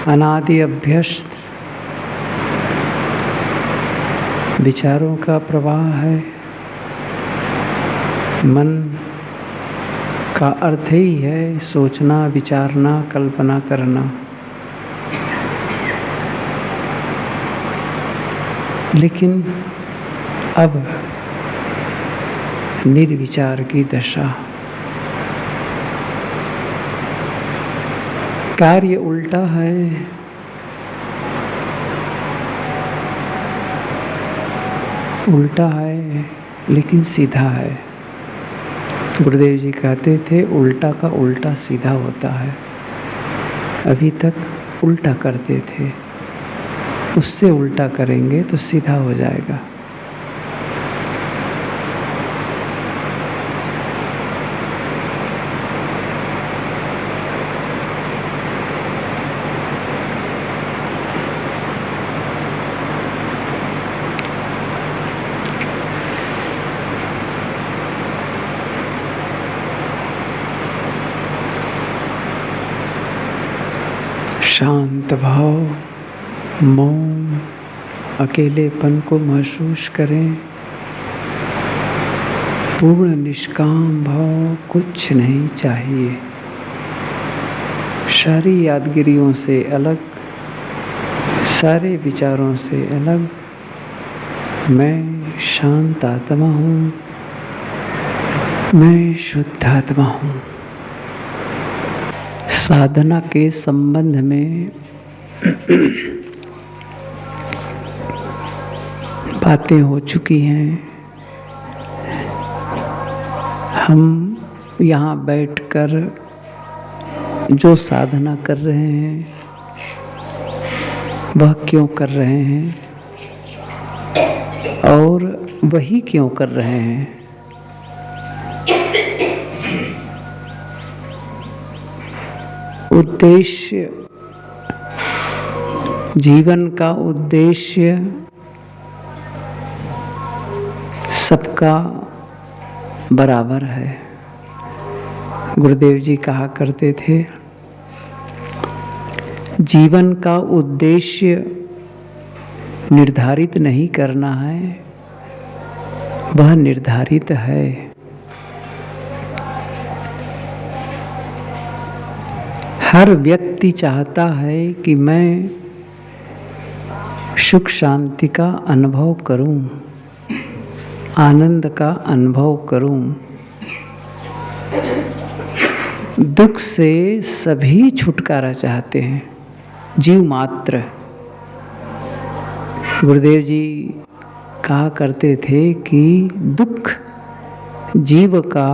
अनादि अभ्यस्त विचारों का प्रवाह है। मन का अर्थ ही है सोचना, विचारना, कल्पना करना। लेकिन अब निर्विचार की दशा, कार्य उल्टा है। उल्टा है लेकिन सीधा है। गुरुदेव जी कहते थे उल्टा का उल्टा सीधा होता है। अभी तक उल्टा करते थे, उससे उल्टा करेंगे तो सीधा हो जाएगा। शांत भाव, मौन, अकेलेपन को महसूस करें। पूर्ण निष्काम भाव, कुछ नहीं चाहिए। सारी यादगिरियों से अलग, सारे विचारों से अलग, मैं शांत आत्मा हूँ, मैं शुद्ध आत्मा हूँ। साधना के संबंध में बातें हो चुकी हैं। हम यहाँ बैठकर जो साधना कर रहे हैं वह क्यों कर रहे हैं और वही क्यों कर रहे हैं। उद्देश्य, जीवन का उद्देश्य सबका बराबर है। गुरुदेव जी कहा करते थे जीवन का उद्देश्य निर्धारित नहीं करना है, वह निर्धारित है। हर व्यक्ति चाहता है कि मैं सुख शांति का अनुभव करूं, आनंद का अनुभव करूं। दुख से सभी छुटकारा चाहते हैं, जीव मात्र। गुरुदेव जी कहा करते थे कि दुख जीव का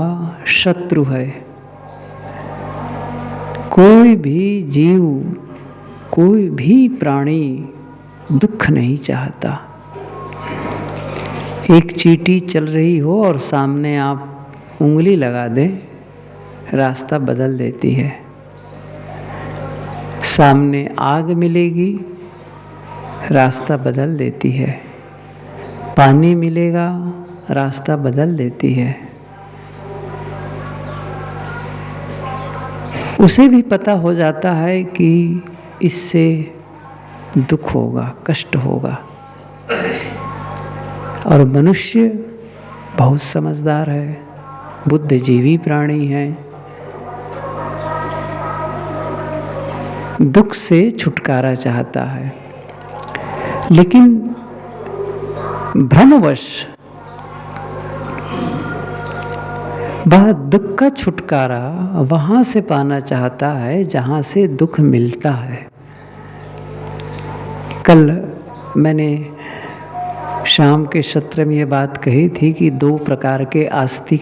शत्रु है। कोई भी जीव, कोई भी प्राणी दुख नहीं चाहता। एक चींटी चल रही हो और सामने आप उंगली लगा दें, रास्ता बदल देती है। सामने आग मिलेगी, रास्ता बदल देती है। पानी मिलेगा, रास्ता बदल देती है। उसे भी पता हो जाता है कि इससे दुख होगा, कष्ट होगा। और मनुष्य बहुत समझदार है, बुद्धिजीवी प्राणी है। दुख से छुटकारा चाहता है, लेकिन भ्रमवश वह दुख का छुटकारा वहाँ से पाना चाहता है जहाँ से दुख मिलता है। कल मैंने शाम के सत्र में ये बात कही थी कि दो प्रकार के आस्तिक,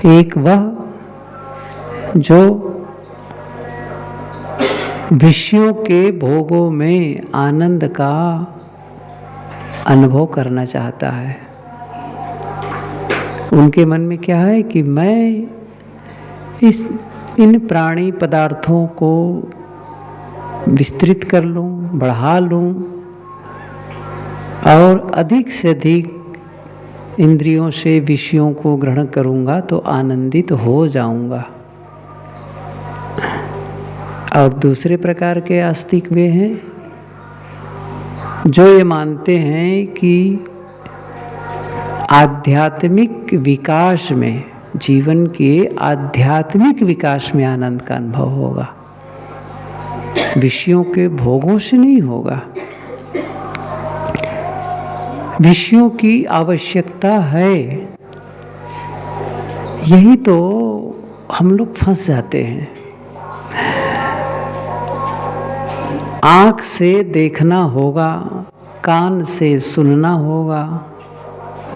एक वह जो विषयों के भोगों में आनंद का अनुभव करना चाहता है। उनके मन में क्या है कि मैं इन प्राणी पदार्थों को विस्तृत कर लूं, बढ़ा लूं और अधिक से अधिक इंद्रियों से विषयों को ग्रहण करूंगा तो आनंदित हो जाऊंगा। और दूसरे प्रकार के आस्तिक वे हैं जो ये मानते हैं कि आध्यात्मिक विकास में, जीवन के आध्यात्मिक विकास में आनंद का अनुभव होगा, विषयों के भोगों से नहीं होगा। विषयों की आवश्यकता है, यही तो हम लोग फंस जाते हैं। आँख से देखना होगा, कान से सुनना होगा,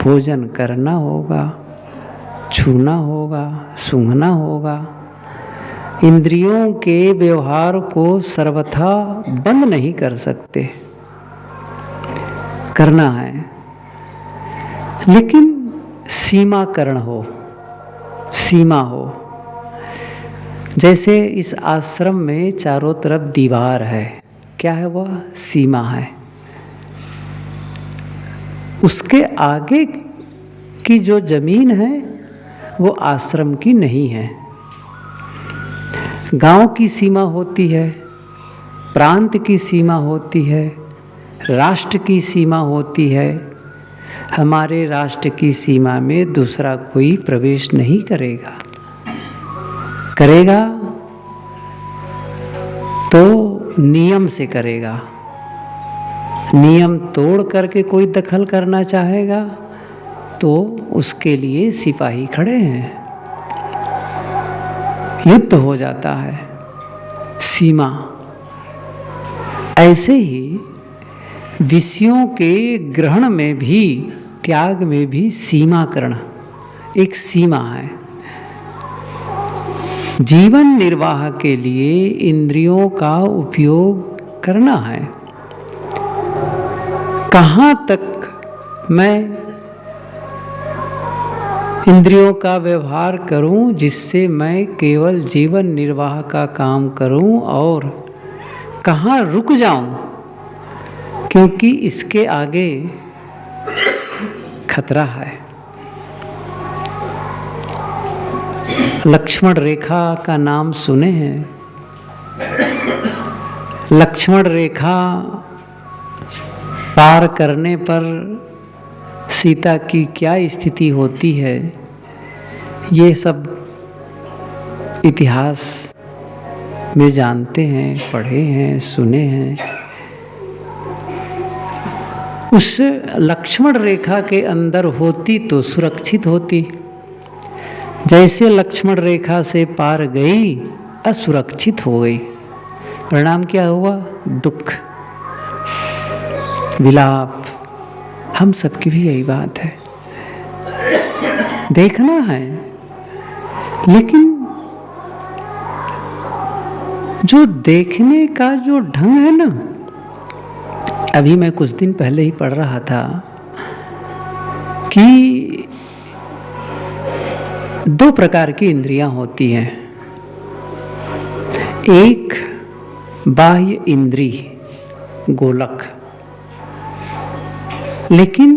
भोजन करना होगा, छूना होगा, सूंघना होगा। इंद्रियों के व्यवहार को सर्वथा बंद नहीं कर सकते, करना है, लेकिन सीमाकरण हो, सीमा हो। जैसे इस आश्रम में चारों तरफ दीवार है, क्या है वह? सीमा है। उसके आगे की जो जमीन है वो आश्रम की नहीं है। गांव की सीमा होती है, प्रांत की सीमा होती है, राष्ट्र की सीमा होती है। हमारे राष्ट्र की सीमा में दूसरा कोई प्रवेश नहीं करेगा, करेगा तो नियम से करेगा। नियम तोड़ करके कोई दखल करना चाहेगा तो उसके लिए सिपाही खड़े हैं, युद्ध हो जाता है। सीमा। ऐसे ही विषयों के ग्रहण में भी, त्याग में भी सीमाकरण, एक सीमा है। जीवन निर्वाह के लिए इंद्रियों का उपयोग करना है। कहाँ तक मैं इंद्रियों का व्यवहार करूं जिससे मैं केवल जीवन निर्वाह का काम करूं, और कहाँ रुक जाऊं क्योंकि इसके आगे खतरा है। लक्ष्मण रेखा का नाम सुने हैं? लक्ष्मण रेखा पार करने पर सीता की क्या स्थिति होती है, ये सब इतिहास में जानते हैं, पढ़े हैं, सुने हैं। उस लक्ष्मण रेखा के अंदर होती तो सुरक्षित होती। जैसे लक्ष्मण रेखा से पार गई, असुरक्षित हो गई। परिणाम क्या हुआ? दुख, विलाप। हम सबकी भी यही बात है, देखना है, लेकिन जो देखने का जो ढंग है ना, अभी मैं कुछ दिन पहले ही पढ़ रहा था कि 2 प्रकार की इंद्रियां होती हैं। एक बाह्य इंद्री, गोलक, लेकिन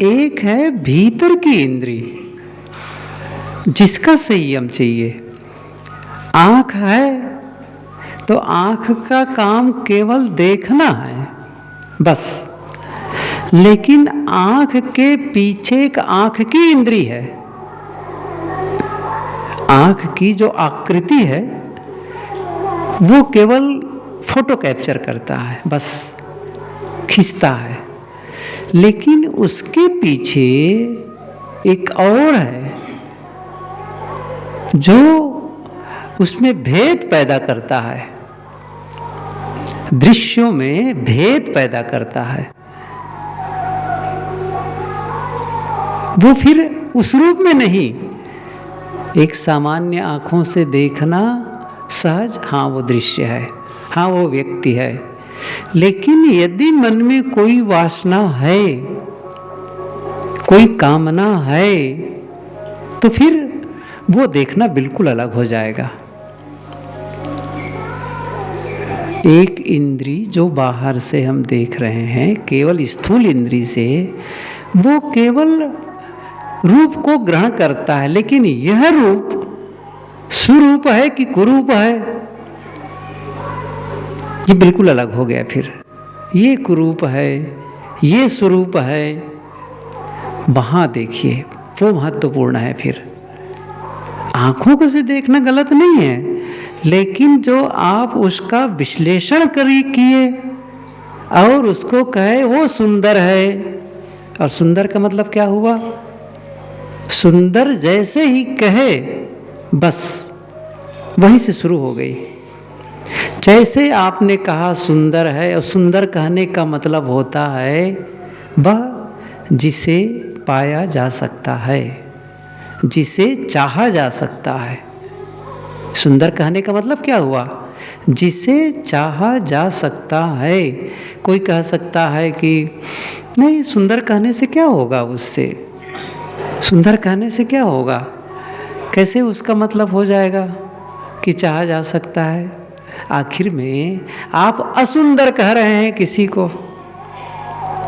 एक है भीतर की इंद्री जिसका संयम चाहिए। आँख है तो आँख का काम केवल देखना है बस, लेकिन आँख के पीछे एक आँख की इंद्री है। आँख की जो आकृति है वो केवल फोटो कैप्चर करता है, बस खींचता है, लेकिन उसके पीछे एक और है जो उसमें भेद पैदा करता है, दृश्यों में भेद पैदा करता है। वो फिर उस रूप में नहीं, एक सामान्य आँखों से देखना सहज, हाँ वो दृश्य है, हाँ वो व्यक्ति है, लेकिन यदि मन में कोई वासना है, कोई कामना है, तो फिर वो देखना बिल्कुल अलग हो जाएगा। एक इंद्री जो बाहर से हम देख रहे हैं, केवल स्थूल इंद्री से, वो केवल रूप को ग्रहण करता है, लेकिन यह रूप सुरूप है कि कुरूप है, ये बिल्कुल अलग हो गया। फिर ये कुरूप है, ये स्वरूप है, वहाँ देखिए, वो महत्वपूर्ण है। फिर आंखों से देखना गलत नहीं है, लेकिन जो आप उसका विश्लेषण किए और उसको कहे वो सुंदर है, और सुंदर का मतलब क्या हुआ? सुंदर जैसे ही कहे बस वहीं से शुरू हो गई। जैसे आपने कहा सुंदर है, और सुंदर कहने का मतलब होता है वह जिसे पाया जा सकता है, जिसे चाहा जा सकता है। सुंदर कहने का मतलब क्या हुआ? जिसे चाहा जा सकता है। कोई कह सकता है कि नहीं, सुंदर कहने से क्या होगा, उससे सुंदर कहने से क्या होगा, कैसे उसका मतलब हो जाएगा कि चाहा जा सकता है? आखिर में आप असुंदर कह रहे हैं किसी को,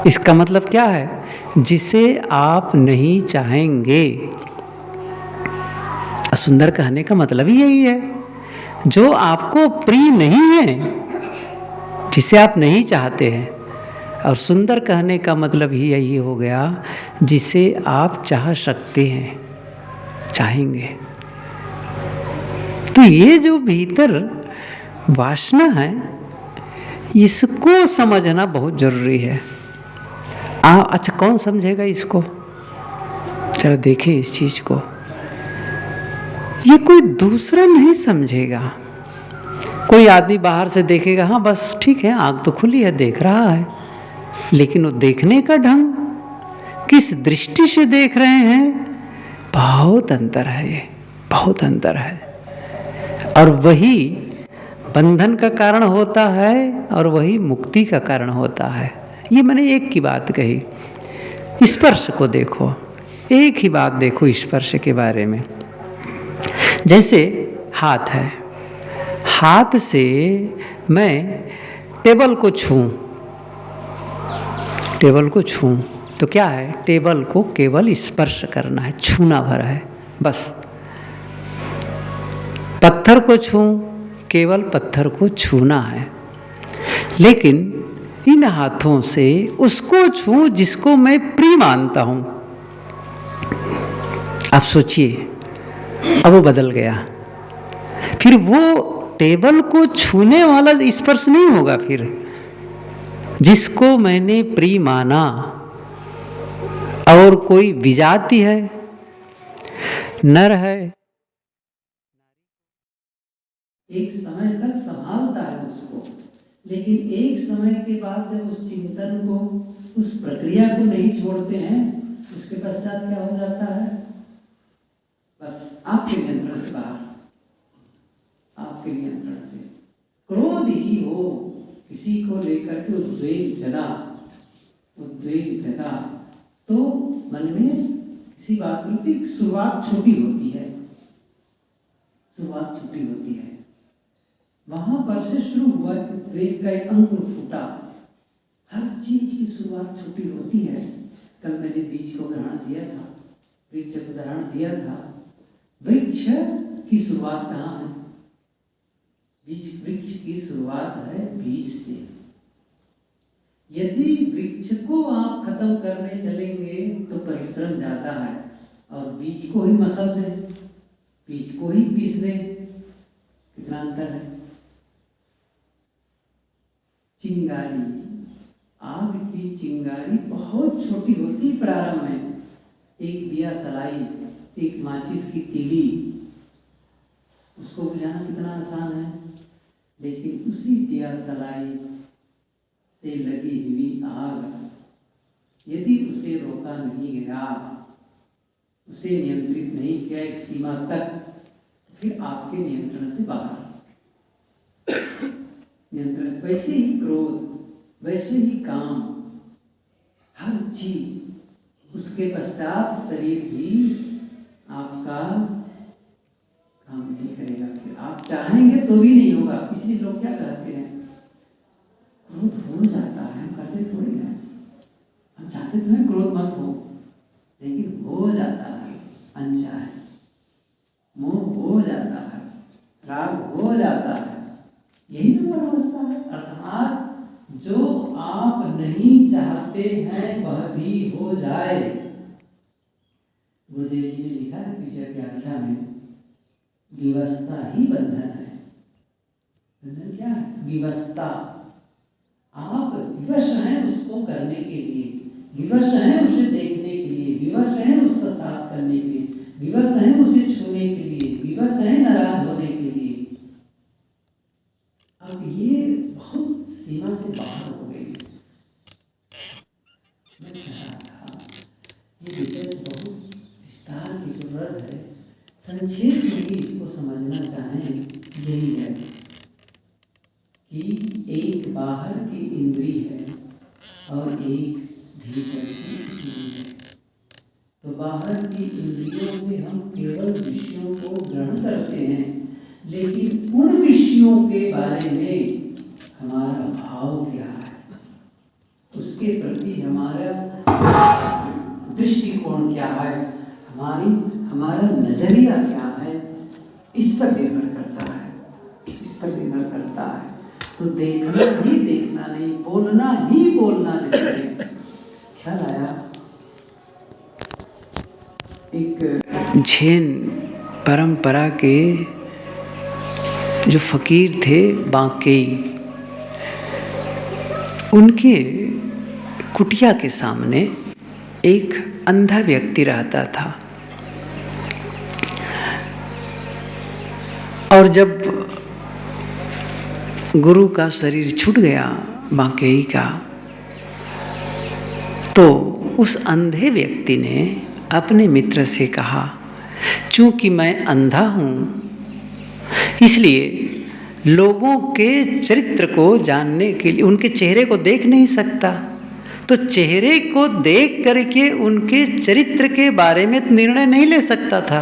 इसका मतलब क्या है? जिसे आप नहीं चाहेंगे। असुंदर कहने का मतलब ही यही है, जो आपको प्रिय नहीं है, जिसे आप नहीं चाहते हैं। और सुंदर कहने का मतलब ही यही हो गया, जिसे आप चाह सकते हैं, चाहेंगे। तो ये जो भीतर वासना है, इसको समझना बहुत जरूरी है। अच्छा, कौन समझेगा इसको? जरा देखें इस चीज को। ये कोई दूसरा नहीं समझेगा। कोई आदमी बाहर से देखेगा, हाँ बस ठीक है, आँख तो खुली है, देख रहा है, लेकिन वो देखने का ढंग, किस दृष्टि से देख रहे हैं, बहुत अंतर है। ये बहुत अंतर है, और वही बंधन का कारण होता है और वही मुक्ति का कारण होता है। ये मैंने एक की बात कही। स्पर्श को देखो, एक ही बात देखो स्पर्श के बारे में। जैसे हाथ है, हाथ से मैं टेबल को छूं, टेबल को छूं तो क्या है? टेबल को केवल स्पर्श करना है, छूना भर है बस। पत्थर को छूं, केवल पत्थर को छूना है। लेकिन इन हाथों से उसको छूं जिसको मैं प्रिय मानता हूं। आप सोचिए, अब वो बदल गया। फिर वो टेबल को छूने वाला स्पर्श नहीं होगा। फिर जिसको मैंने प्रिय माना, और कोई विजाति है, नर है, एक समय तक संभालता है उसको, लेकिन एक समय के बाद जब उस चिंतन को, उस प्रक्रिया को नहीं छोड़ते हैं, उसके पश्चात क्या हो जाता है? बस आपके नियंत्रण से बाहर, आपके नियंत्रण से क्रोध ही हो, किसी को लेकर के उद्वेग जगा तो मन में किसी बात की शुरुआत छोटी होती है, शुरुआत छोटी होती है। वहां पर से शुरू हुआ कि उद्वेग का एक अंकुर फूटा। हर चीज की शुरुआत छोटी होती है। कल मैंने बीज को उदाहरण दिया था, वृक्ष को उदाहरण दिया था। वृक्ष की शुरुआत कहाँ है? वृक्ष की शुरुआत है बीज से। यदि वृक्ष को आप खत्म करने चलेंगे तो परिश्रम ज्यादा है, और बीज को ही मसल दें, बीज को ही पीस दें, कितना अंतर है। चिंगारी, आग की चिंगारी बहुत छोटी होती प्रारंभ में। एक दिया सलाई, एक माचिस की तीली, उसको बुझाना कितना आसान है। लेकिन उसी दिया सलाई से लगी हुई आग, यदि उसे रोका नहीं गया, उसे नियंत्रित नहीं किया एक सीमा तक, फिर आपके नियंत्रण से बाहर। नियंत्रण, वैसे ही क्रोध, वैसे ही काम, हर चीज। उसके पश्चात शरीर भी आपका काम नहीं करेगा। फिर आप चाहेंगे तो भी नहीं होगा। इसलिए लोग क्या कहते हैं, क्रोध हो जाता है, हम करते थोड़ी हैं, हम चाहते तो हैं क्रोध मत हो, लेकिन हो जाता है अनचाहे। मोह हो जाता है, राग हो जाता है, यही तो परमावस्था है। अर्थात जो आप नहीं चाहते हैं वह भी हो जाए। गुरुदेव जी ने लिखा है पीछे व्याख्या में, विवस्था ही बंधन है। बंधन क्या है? विवस्था। आप विवश हैं उसको करने के लिए, विवश हैं उसे देखने के लिए, विवश हैं उसका साथ करने के लिए, विवश हैं उसे छूने के लिए, विवश हैं नाराज होने के लिए। अब ये बहुत सीमा से बाहर हो गई। मैं कह रहा था ये विषय बहुत विस्तार की जरूरत है। संक्षेप में भी इसको समझना चाहें यही है कि एक बाहर की इंद्री है और एक भीतर की इंद्री है। तो बाहर की इंद्रियों से हम केवल विषयों को ग्रहण करते हैं, लेकिन उन विषयों के बारे में हमारा भाव क्या है, उसके प्रति हमारा दृष्टिकोण क्या है, हमारा नजरिया क्या है, इस पर निर्भर करता है, इस पर निर्भर करता है। तो देखना ही देखना नहीं, बोलना ही बोलना नहीं। ख्याल आया? एक झेन परंपरा के जो फकीर थे बांकेई, उनके कुटिया के सामने एक अंधा व्यक्ति रहता था। और जब गुरु का शरीर छूट गया बांकेई का, तो उस अंधे व्यक्ति ने अपने मित्र से कहा, चूंकि मैं अंधा हूँ इसलिए लोगों के चरित्र को जानने के लिए उनके चेहरे को देख नहीं सकता, तो चेहरे को देख करके उनके चरित्र के बारे में निर्णय नहीं ले सकता था,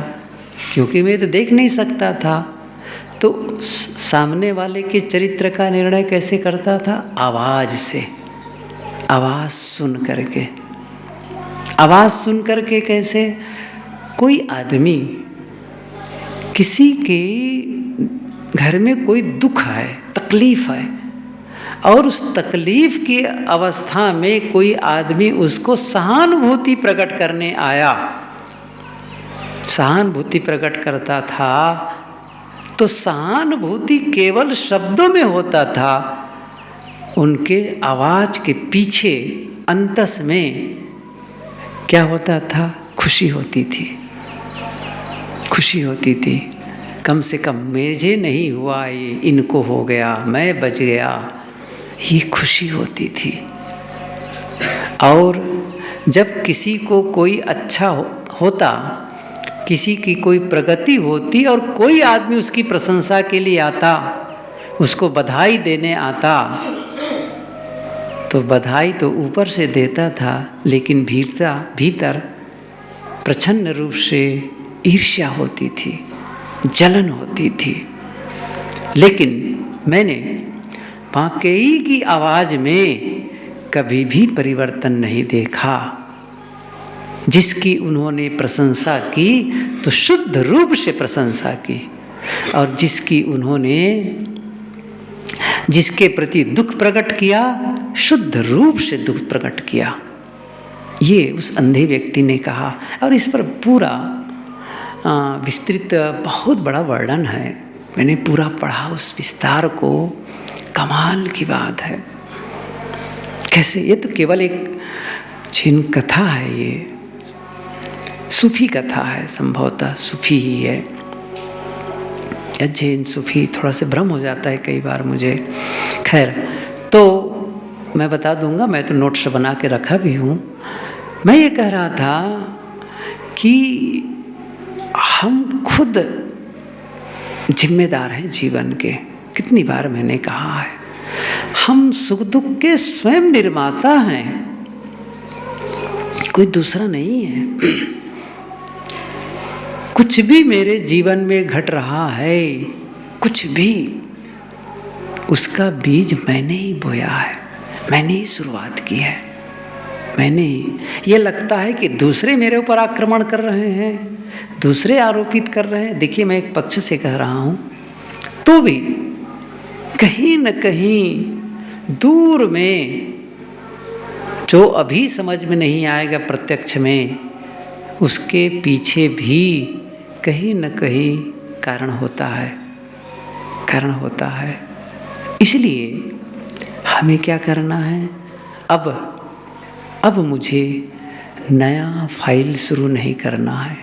क्योंकि मैं तो देख नहीं सकता था। तो सामने वाले के चरित्र का निर्णय कैसे करता था? आवाज़ से, आवाज़ सुन करके। आवाज़ सुन करके कैसे? कोई आदमी, किसी के घर में कोई दुख है, तकलीफ है, और उस तकलीफ की अवस्था में कोई आदमी उसको सहानुभूति प्रकट करने आया, सहानुभूति प्रकट करता था, तो सहानुभूति केवल शब्दों में होता था, उनके आवाज़ के पीछे अंतस में क्या होता था? खुशी होती थी, खुशी होती थी। कम से कम मुझे नहीं हुआ ये, इनको हो गया, मैं बच गया, ये खुशी होती थी। और जब किसी को कोई अच्छा होता, किसी की कोई प्रगति होती और कोई आदमी उसकी प्रशंसा के लिए आता, उसको बधाई देने आता, तो बधाई तो ऊपर से देता था, लेकिन भीतर प्रच्छन्न रूप से ईर्ष्या होती थी, जलन होती थी। लेकिन मैंने बांकेई की आवाज़ में कभी भी परिवर्तन नहीं देखा। जिसकी उन्होंने प्रशंसा की तो शुद्ध रूप से प्रशंसा की, और जिसके प्रति दुख प्रकट किया, शुद्ध रूप से दुख प्रकट किया। ये उस अंधे व्यक्ति ने कहा। और इस पर पूरा विस्तृत बहुत बड़ा वर्णन है, मैंने पूरा पढ़ा उस विस्तार को। कमाल की बात है। कैसे? ये तो केवल एक झेन कथा है, ये सूफी कथा है, संभवतः सूफी ही है या झेन सूफी, थोड़ा से भ्रम हो जाता है कई बार मुझे। खैर, तो मैं बता दूंगा, मैं तो नोट्स बना के रखा भी हूँ। मैं ये कह रहा था कि हम खुद जिम्मेदार हैं जीवन के। कितनी बार मैंने कहा है, हम सुख दुख के स्वयं निर्माता हैं, कोई दूसरा नहीं है। कुछ भी मेरे जीवन में घट रहा है, कुछ भी, उसका बीज मैंने ही बोया है, मैंने ही शुरुआत की है, मैंने ही। ये लगता है कि दूसरे मेरे ऊपर आक्रमण कर रहे हैं, दूसरे आरोपित कर रहे हैं। देखिए, मैं एक पक्ष से कह रहा हूँ, तो भी कहीं न कहीं दूर में जो अभी समझ में नहीं आएगा प्रत्यक्ष में, उसके पीछे भी कहीं न कहीं कारण होता है, कारण होता है। इसलिए हमें क्या करना है, अब मुझे नया फाइल शुरू नहीं करना है,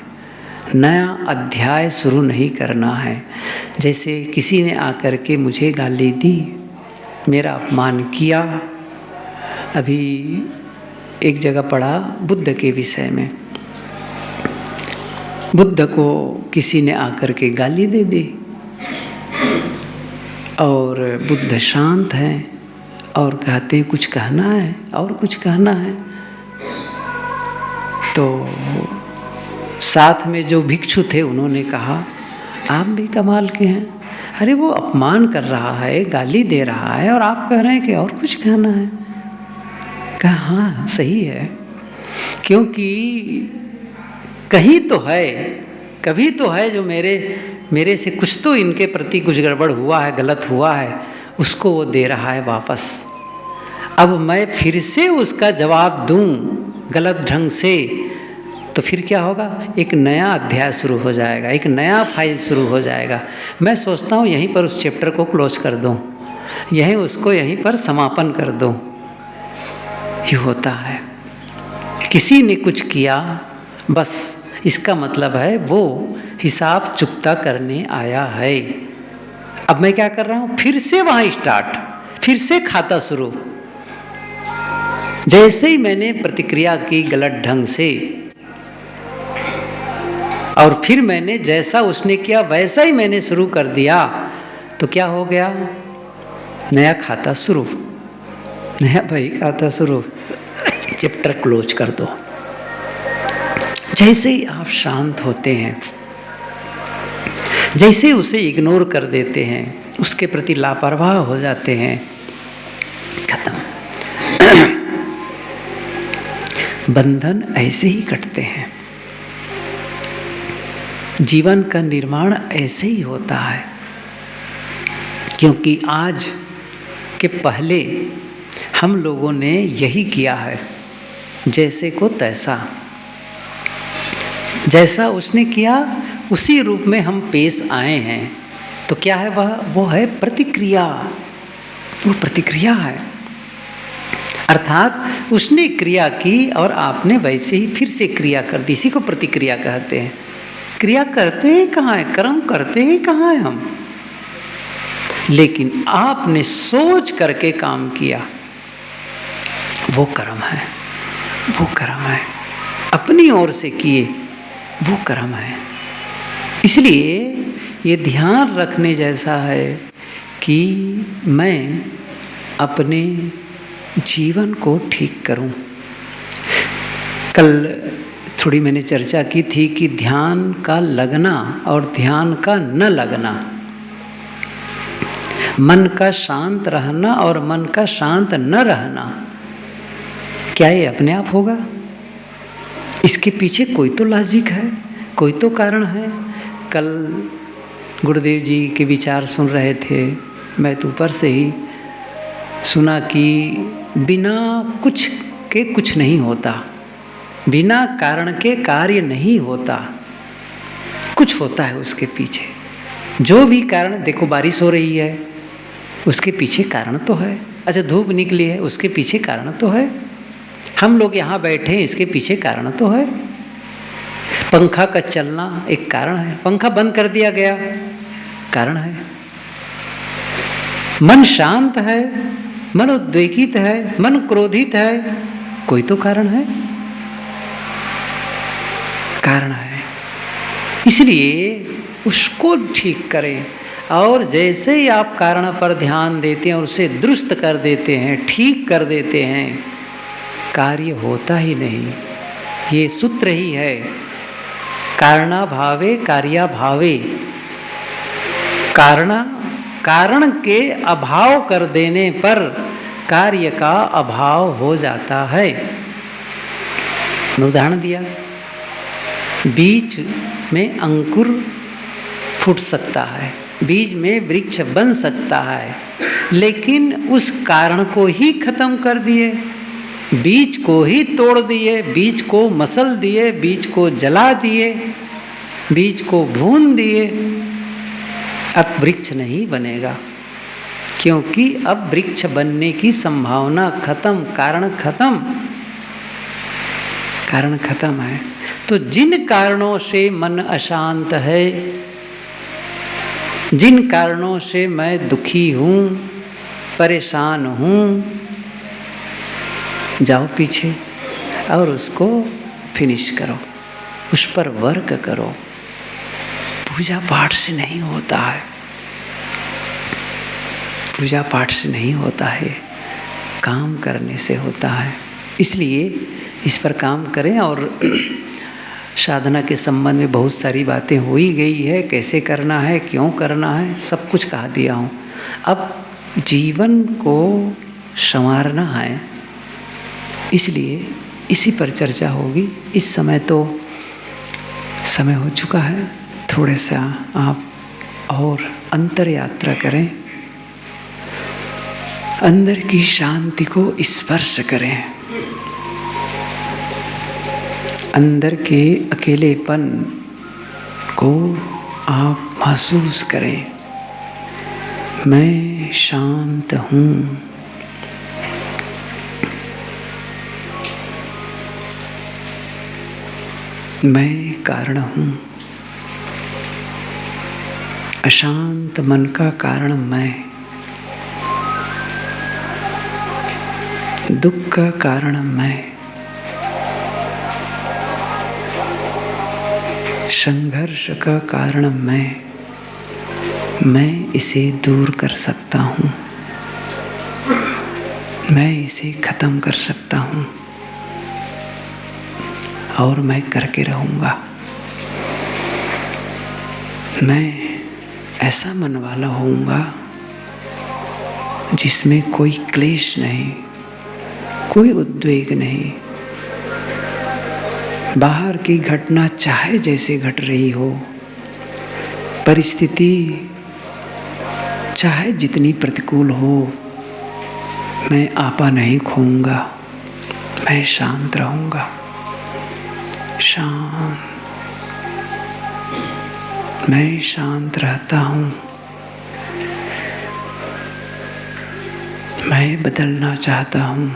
नया अध्याय शुरू नहीं करना है। जैसे किसी ने आकर के मुझे गाली दी, मेरा अपमान किया। अभी एक जगह पढ़ा बुद्ध के विषय में, बुद्ध को किसी ने आकर के गाली दे दी और बुद्ध शांत हैं और कहते हैं कुछ कहना है और कुछ कहना है। तो साथ में जो भिक्षु थे उन्होंने कहा आप भी कमाल के हैं, अरे वो अपमान कर रहा है, गाली दे रहा है और आप कह रहे हैं कि और कुछ कहना है। कहा हाँ सही है, क्योंकि कहीं तो है, कभी तो है जो मेरे से कुछ तो इनके प्रति कुछ गड़बड़ हुआ है, गलत हुआ है, उसको वो दे रहा है वापस। अब मैं फिर से उसका जवाब दूं गलत ढंग से, तो फिर क्या होगा, एक नया अध्याय शुरू हो जाएगा, एक नया फाइल शुरू हो जाएगा। मैं सोचता हूँ यहीं पर उस चैप्टर को क्लोज कर दूं, यहीं पर समापन कर दूं। ये होता है, किसी ने कुछ किया, बस इसका मतलब है वो हिसाब चुकता करने आया है। अब मैं क्या कर रहा हूँ, फिर से वहाँ स्टार्ट, फिर से खाता शुरू। जैसे ही मैंने प्रतिक्रिया की गलत ढंग से और फिर मैंने जैसा उसने किया वैसा ही मैंने शुरू कर दिया, तो क्या हो गया, नया खाता शुरू, नया भाई खाता शुरू, चैप्टर क्लोज कर दो। जैसे ही आप शांत होते हैं, जैसे उसे इग्नोर कर देते हैं, उसके प्रति लापरवाह हो जाते हैं, खत्म। बंधन ऐसे ही कटते हैं, जीवन का निर्माण ऐसे ही होता है। क्योंकि आज के पहले हम लोगों ने यही किया है, जैसे को तैसा, जैसा उसने किया उसी रूप में हम पेश आए हैं। तो क्या है वो है प्रतिक्रिया, वो प्रतिक्रिया है। अर्थात उसने क्रिया की और आपने वैसे ही फिर से क्रिया कर दी, इसी को प्रतिक्रिया कहते हैं। क्रिया करते ही कहाँ है, कर्म करते ही कहाँ है हम, लेकिन आपने सोच करके काम किया, वो कर्म है, वो कर्म है। अपनी ओर से किए, वो कर्म है। इसलिए ये ध्यान रखने जैसा है कि मैं अपने जीवन को ठीक करूं। कल थोड़ी मैंने चर्चा की थी कि ध्यान का लगना और ध्यान का न लगना, मन का शांत रहना और मन का शांत न रहना, क्या ये अपने आप होगा? इसके पीछे कोई तो लॉजिक है, कोई तो कारण है। कल गुरुदेव जी के विचार सुन रहे थे, मैं तो ऊपर से ही सुना कि बिना कुछ के कुछ नहीं होता, बिना कारण के कार्य नहीं होता, कुछ होता है उसके पीछे। जो भी कारण, देखो बारिश हो रही है, उसके पीछे कारण तो है। अच्छा धूप निकली है, उसके पीछे कारण तो है। हम लोग यहाँ बैठे हैं, इसके पीछे कारण तो है। पंखा का चलना एक कारण है, पंखा बंद कर दिया गया, कारण है। मन शांत है, मन उद्वेगित है, मन क्रोधित है, कोई तो कारण है, कारण है। इसलिए उसको ठीक करें, और जैसे ही आप कारण पर ध्यान देते हैं और उसे दुरुस्त कर देते हैं, ठीक कर देते हैं, कार्य होता ही नहीं। ये सूत्र ही है, कारणाभावे कार्याभावे। कारण के अभाव कर देने पर कार्य का अभाव हो जाता है। मैं उदाहरण दिया, बीज में अंकुर फूट सकता है, बीज में वृक्ष बन सकता है, लेकिन उस कारण को ही खत्म कर दिए, बीज को ही तोड़ दिए, बीज को मसल दिए, बीज को जला दिए, बीज को भून दिए। अब वृक्ष नहीं बनेगा, क्योंकि अब वृक्ष बनने की संभावना खत्म, कारण खत्म है। तो जिन कारणों से मन अशांत है, जिन कारणों से मैं दुखी हूँ, परेशान हूँ, जाओ पीछे और उसको फिनिश करो, उस पर वर्क करो। पूजा पाठ से नहीं होता है, पूजा पाठ से नहीं होता है, काम करने से होता है। इसलिए इस पर काम करें। और साधना के संबंध में बहुत सारी बातें हो ही गई है, कैसे करना है, क्यों करना है, सब कुछ कहा दिया हूँ। अब जीवन को संवारना है, इसलिए इसी पर चर्चा होगी। इस समय तो समय हो चुका है, थोड़े सा आप और अंतर यात्रा करें, अंदर की शांति को स्पर्श करें, अंदर के अकेलेपन को आप महसूस करें। मैं शांत हूँ, मैं कारण हूँ। अशांत मन का कारण मैं, दुख का कारण मैं, संघर्ष का कारण मैं इसे दूर कर सकता हूँ, मैं इसे खत्म कर सकता हूँ और मैं करके रहूँगा। मैं ऐसा मन वाला होऊंगा जिसमें कोई क्लेश नहीं, कोई उद्वेग नहीं। बाहर की घटना चाहे जैसे घट रही हो, परिस्थिति चाहे जितनी प्रतिकूल हो, मैं आपा नहीं खोऊंगा, मैं शांत रहूंगा। शांत, मैं शांत रहता हूँ। मैं बदलना चाहता हूँ,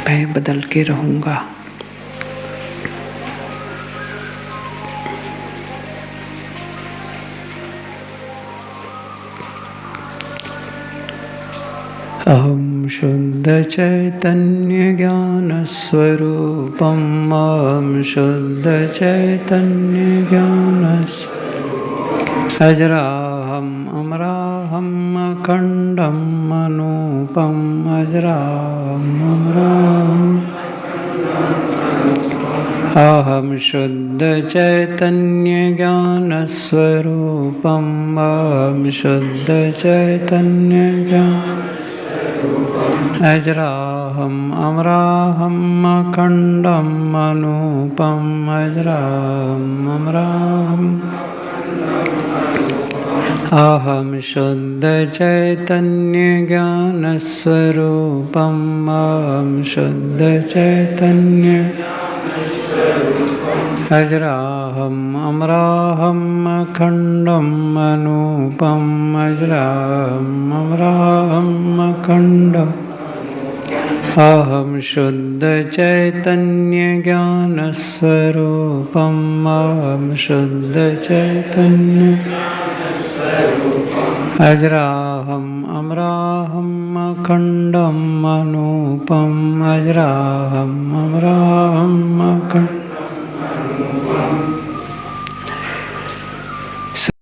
मैं बदल के रहूँगा। अहं शुद्ध चैतन्य ज्ञान स्वरूपम्, अहं शुद्ध चैतन्य ज्ञान स्वरूपम्, अजराहम् अमराहम् अखण्डम् अनूपम्, अजराहम् अमराहम्। अहं शुद्ध चैतन्य ज्ञान स्वरूपम्, अहं शुद्ध चैतन्य ज्ञान अजराहम् अमराहम् अखण्डम् अनूपम्, अजराहम् अमराहम्। अहं शुद्ध चैतन्य ज्ञान स्वरूपम्, अहं शुद्ध चैतन्य अजराहम् अमराहम् अखण्डम् अनूपम्, अजराहम् अमराहम् अखण्डम्। अहं शुद्ध चैतन्य ज्ञान स्वरूपम्, अहं शुद्ध चैतन्य अजराहम् अमराहम् अखण्डम् अनूपम्, अजराहम् अमराहम् अखण्डम्।